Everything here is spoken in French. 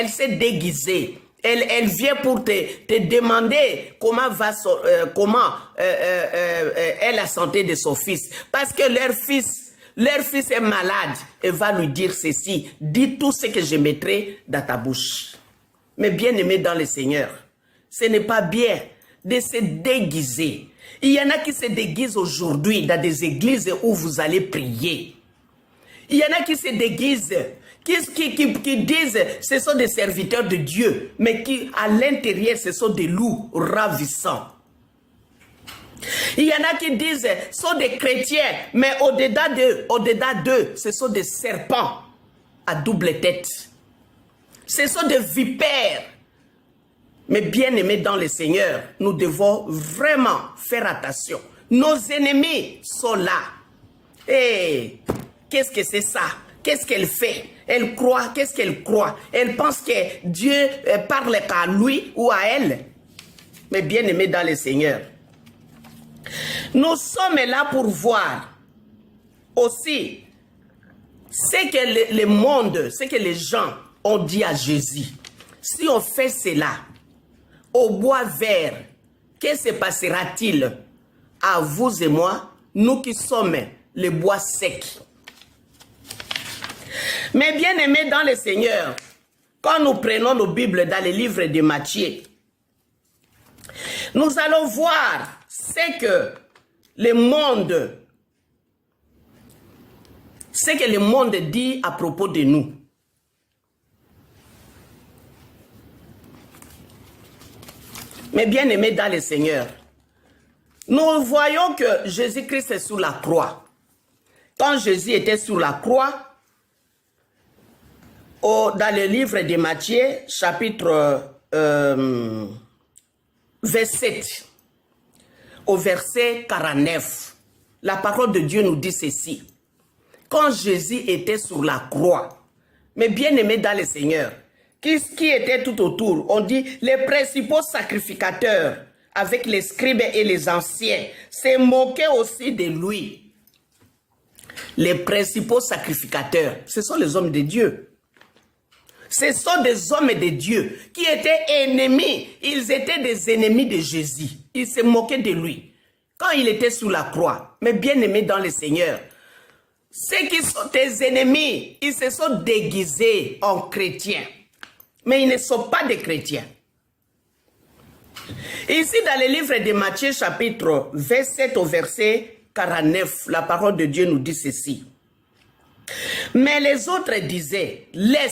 elle s'est déguisée. Elle vient pour te demander comment est la santé de son fils. Parce que leur fils est malade. Elle va lui dire ceci. Dis tout ce que je mettrai dans ta bouche. Mais bien aimé dans le Seigneur, ce n'est pas bien de se déguiser. Il y en a qui se déguisent aujourd'hui dans des églises où vous allez prier. Il y en a qui se déguisent, qui disent ce sont des serviteurs de Dieu, mais qui à l'intérieur ce sont des loups ravissants. Il y en a qui disent ce sont des chrétiens, mais au-delà d'eux, ce sont des serpents à double tête. Ce sont des vipères. Mais bien aimés dans le Seigneur, nous devons vraiment faire attention. Nos ennemis sont là. Et qu'est-ce que c'est ça? Qu'est-ce qu'elle fait? Elle croit, qu'est-ce qu'elle croit? Elle pense que Dieu parle à lui ou à elle. Mais bien aimés dans le Seigneur, nous sommes là pour voir aussi ce que le monde, ce que les gens ont dit à Jésus. Si on fait cela, au bois vert, que se passera-t-il à vous et moi, nous qui sommes les bois secs? Mais bien aimés dans le Seigneur, quand nous prenons nos Bibles dans les livres de Matthieu, nous allons voir ce que le monde dit à propos de nous. Mais bien aimés dans le Seigneur, nous voyons que Jésus-Christ est sur la croix. Quand Jésus était sur la croix, dans le livre de Matthieu, chapitre 27, au verset 49, la parole de Dieu nous dit ceci. Quand Jésus était sur la croix, mais bien aimé dans le Seigneur, qui était tout autour? On dit les principaux sacrificateurs avec les scribes et les anciens se moquaient aussi de lui. Les principaux sacrificateurs, ce sont les hommes de Dieu. Ce sont des hommes de Dieu qui étaient ennemis. Ils étaient des ennemis de Jésus. Ils se moquaient de lui quand il était sous la croix. Mais bien aimés dans le Seigneur, ceux qui sont tes ennemis, ils se sont déguisés en chrétiens. Mais ils ne sont pas des chrétiens. Ici, dans le livre de Matthieu, chapitre 27 au verset 49, la parole de Dieu nous dit ceci. Mais les autres disaient, laisse